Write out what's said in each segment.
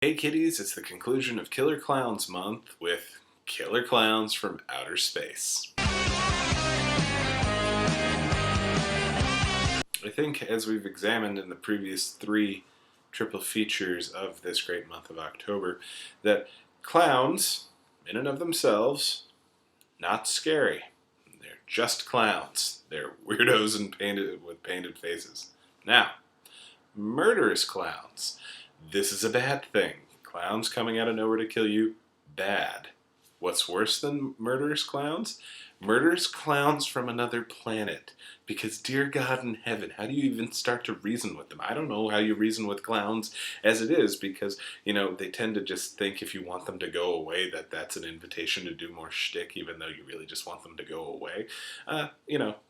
Hey kiddies, it's the conclusion of Killer Klowns Month with Killer Klowns from Outer Space. I think as we've examined in the previous three triple features of this great month of October, that clowns, in and of themselves, not scary. They're just clowns. They're weirdos and painted faces. Now, murderous clowns. This is a bad thing. Clowns coming out of nowhere to kill you, bad. What's worse than murderous clowns? Murderous clowns from another planet. Because dear God in heaven, how do you even start to reason with them? I don't know how you reason with clowns as it is because, they tend to just think if you want them to go away that that's an invitation to do more shtick even though you really just want them to go away.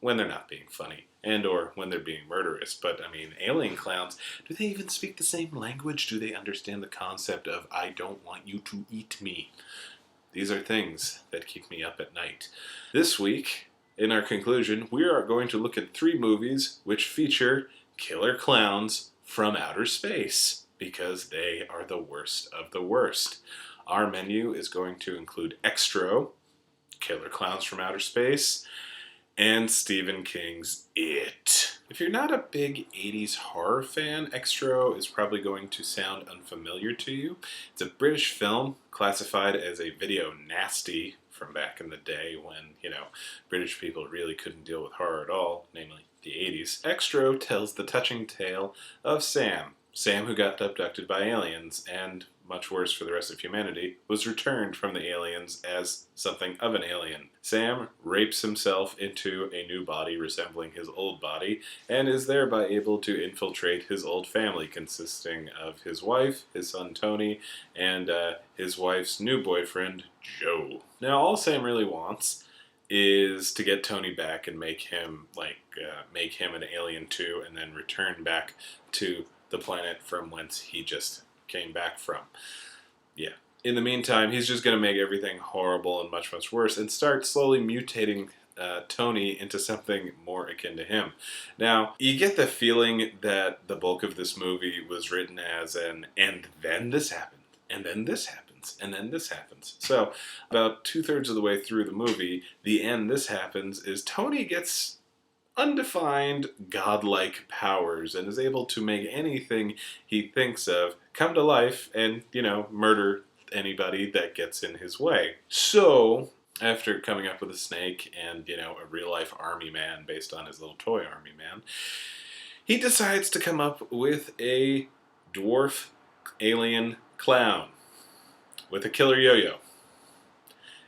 When they're not being funny and or when they're being murderous. But, alien clowns, do they even speak the same language? Do they understand the concept of I don't want you to eat me? These are things that keep me up at night. This week, in our conclusion, we are going to look at 3 movies which feature killer clowns from outer space, because they are the worst of the worst. Our menu is going to include Xtro, Killer Clowns from Outer Space, and Stephen King's It. If you're not a big 80s horror fan, Xtro is probably going to sound unfamiliar to you. It's a British film classified as a video nasty from back in the day when, British people really couldn't deal with horror at all, namely the 80s. Xtro tells the touching tale of Sam who got abducted by aliens and, much worse for the rest of humanity, was returned from the aliens as something of an alien. Sam rapes himself into a new body resembling his old body and is thereby able to infiltrate his old family consisting of his wife, his son Tony, and his wife's new boyfriend, Joe. Now all Sam really wants is to get Tony back and make him an alien too and then return back to the planet from whence he just came back from. Yeah. In the meantime, he's just going to make everything horrible and much, much worse and start slowly mutating Tony into something more akin to him. Now, you get the feeling that the bulk of this movie was written as and then this happened, and then this happens, and then this happens. So, about 2/3 of the way through the movie, the end this happens is Tony gets undefined godlike powers and is able to make anything he thinks of come to life and, murder anybody that gets in his way. So, after coming up with a snake and, a real-life army man based on his little toy army man, he decides to come up with a dwarf alien clown with a killer yo-yo.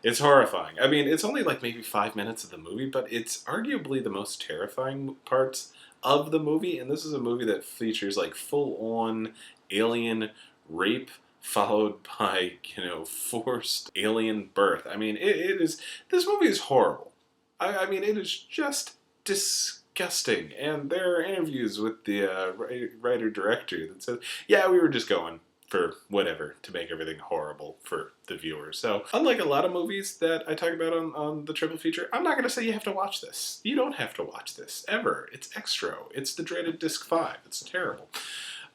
It's horrifying. It's only maybe 5 minutes of the movie, but it's arguably the most terrifying parts of the movie. And this is a movie that features full-on alien rape followed by, forced alien birth. This movie is horrible. It is just disgusting. And there are interviews with the writer-director that says, yeah, we were just going for whatever, to make everything horrible for the viewer. So, unlike a lot of movies that I talk about on the triple feature, I'm not going to say you have to watch this. You don't have to watch this, ever. It's Xtro. It's the dreaded Disc 5. It's terrible.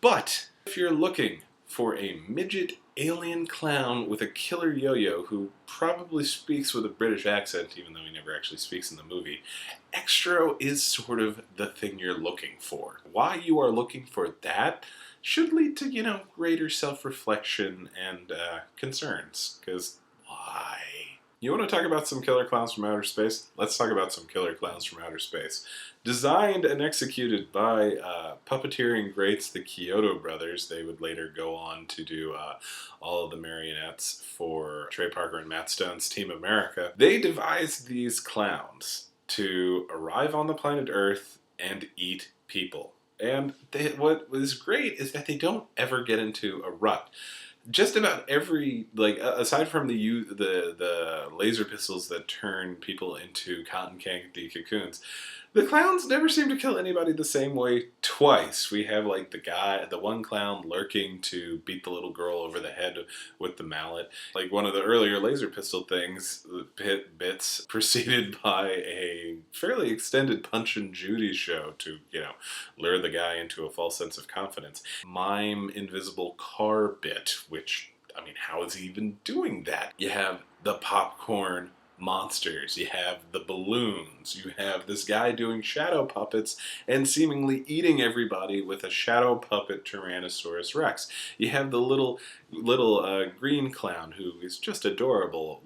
But, if you're looking for a midget alien clown with a killer yo-yo who probably speaks with a British accent, even though he never actually speaks in the movie, Xtro is sort of the thing you're looking for. Why you are looking for that should lead to, greater self-reflection and concerns. Because why? You want to talk about some killer clowns from outer space? Let's talk about some killer clowns from outer space. Designed and executed by puppeteering greats, the Kyoto brothers. They would later go on to do all of the marionettes for Trey Parker and Matt Stone's Team America. They devised these clowns to arrive on the planet Earth and eat people. And what was great is that they don't ever get into a rut. Just about every, aside from the laser pistols that turn people into cotton candy cocoons, The clowns never seem to kill anybody the same way twice. We have like the one clown lurking to beat the little girl over the head with the mallet. Like one of the earlier laser pistol things, bits preceded by a fairly extended Punch and Judy show to, lure the guy into a false sense of confidence. Mime invisible car bit, which, how is he even doing that? You have the popcorn monsters, you have the balloons, you have this guy doing shadow puppets and seemingly eating everybody with a shadow puppet Tyrannosaurus Rex. You have the little green clown who is just adorable,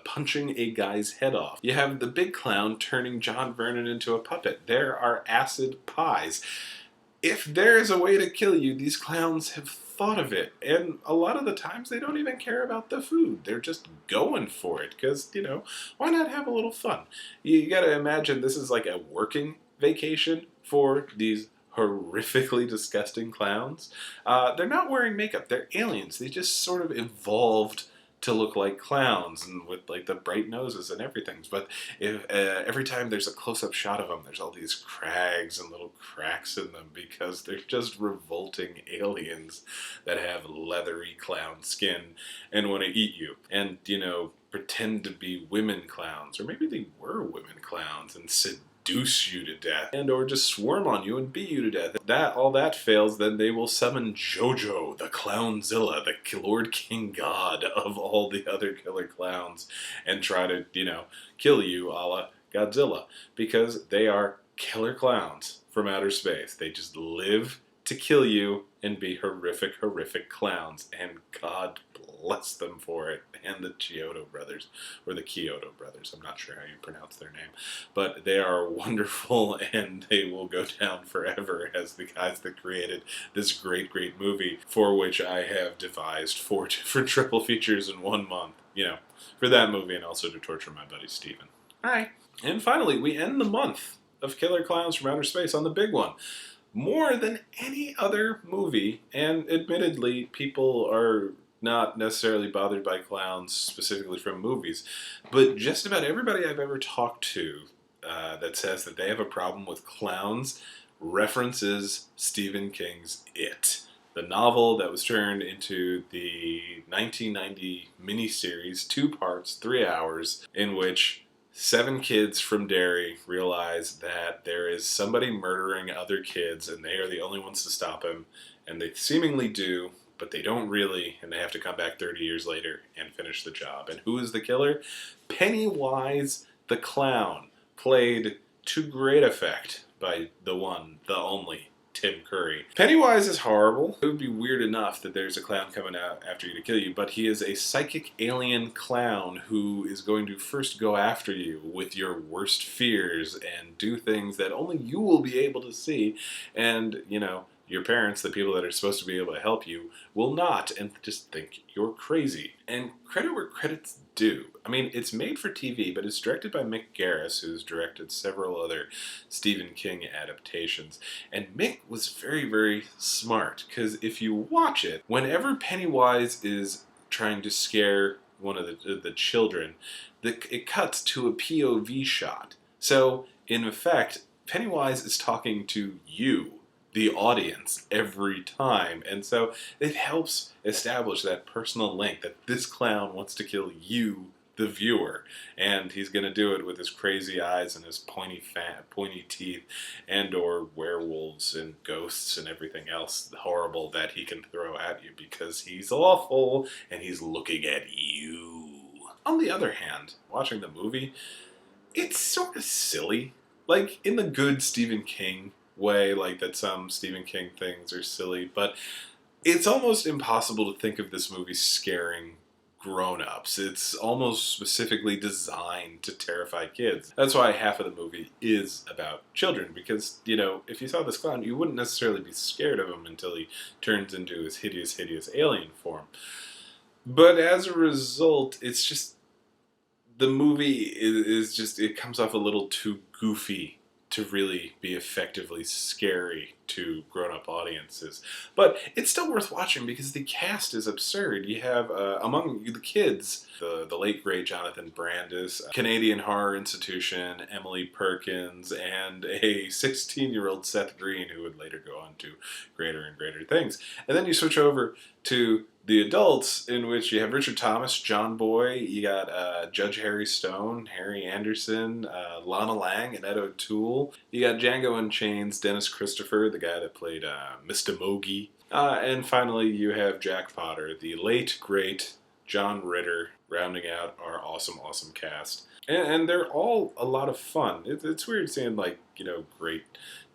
punching a guy's head off. You have the big clown turning John Vernon into a puppet. There are acid pies. If there is a way to kill you, these clowns have thought of it. And a lot of the times they don't even care about the food. They're just going for it because, why not have a little fun? You gotta imagine this is like a working vacation for these horrifically disgusting clowns. They're not wearing makeup. They're aliens. They just sort of evolved to look like clowns and with like the bright noses and everything. But if every time there's a close-up shot of them, there's all these crags and little cracks in them because they're just revolting aliens that have leathery clown skin and want to eat you and, pretend to be women clowns, or maybe they were women clowns and seduce you to death, and or just swarm on you and beat you to death. If all that fails, then they will summon Jojo, the Clownzilla, the Lord King God of all the other killer clowns, and try to, kill you a la Godzilla, because they are killer clowns from outer space. They just live to kill you and be horrific, horrific clowns, and God bless them for it. And the Kyoto brothers, or the Kyoto brothers, I'm not sure how you pronounce their name, but they are wonderful, and they will go down forever as the guys that created this great, great movie, for which I have devised 4 different triple features in 1 month, for that movie, and also to torture my buddy Steven. Alright. And finally, we end the month of Killer Clowns from Outer Space on the big one. More than any other movie, and admittedly, people are not necessarily bothered by clowns specifically from movies, but just about everybody I've ever talked to that says that they have a problem with clowns references Stephen King's It, the novel that was turned into the 1990 miniseries, 2 parts, 3 hours, in which 7 kids from Derry realize that there is somebody murdering other kids and they are the only ones to stop him, and they seemingly do, but they don't really, and they have to come back 30 years later and finish the job. And who is the killer? Pennywise the Clown, played to great effect by the one, the only, Tim Curry. Pennywise is horrible. It would be weird enough that there's a clown coming out after you to kill you, but he is a psychic alien clown who is going to first go after you with your worst fears and do things that only you will be able to see, and, your parents, the people that are supposed to be able to help you, will not, and just think you're crazy. And credit where credit's due. It's made for TV, but it's directed by Mick Garris, who's directed several other Stephen King adaptations. And Mick was very, very smart, because if you watch it, whenever Pennywise is trying to scare one of the children, it cuts to a POV shot. So, in effect, Pennywise is talking to you, the audience, every time. And so it helps establish that personal link that this clown wants to kill you, the viewer. And he's going to do it with his crazy eyes and his pointy teeth, and or werewolves and ghosts and everything else horrible that he can throw at you, because he's awful and he's looking at you. On the other hand, watching the movie, it's sort of silly. Like, in the good Stephen King way, like that some Stephen King things are silly, but it's almost impossible to think of this movie scaring grown-ups. It's almost specifically designed to terrify kids. That's why half of the movie is about children, because, if you saw this clown, you wouldn't necessarily be scared of him until he turns into his hideous, hideous alien form. But as a result, it's just, the movie is just, it comes off a little too goofy to really be effectively scary to grown-up audiences. But it's still worth watching because the cast is absurd. You have, among the kids, the late great Jonathan Brandis, Canadian Horror Institution, Emily Perkins, and a 16-year-old Seth Green, who would later go on to greater and greater things. And then you switch over to the adults, in which you have Richard Thomas, John Boy, you got Judge Harry Stone, Harry Anderson, Lana Lang, and Ed O'Toole. You got Django Unchained's Dennis Christopher, the guy that played Mr. Mogi. And finally, you have Jack Potter, the late, great John Ritter, rounding out our awesome, awesome cast. And they're all a lot of fun. It's weird seeing, like, great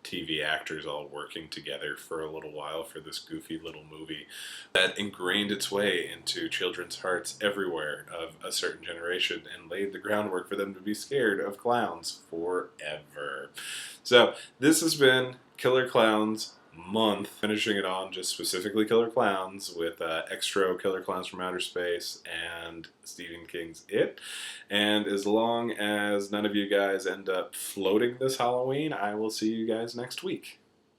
TV actors all working together for a little while for this goofy little movie that ingrained its way into children's hearts everywhere of a certain generation and laid the groundwork for them to be scared of clowns forever. So this has been Killer Klowns month, finishing it on just specifically Killer Klowns with Xtro, Killer Klowns from Outer Space, and Stephen King's It. And as long as none of you guys end up floating this Halloween, I will see you guys next week.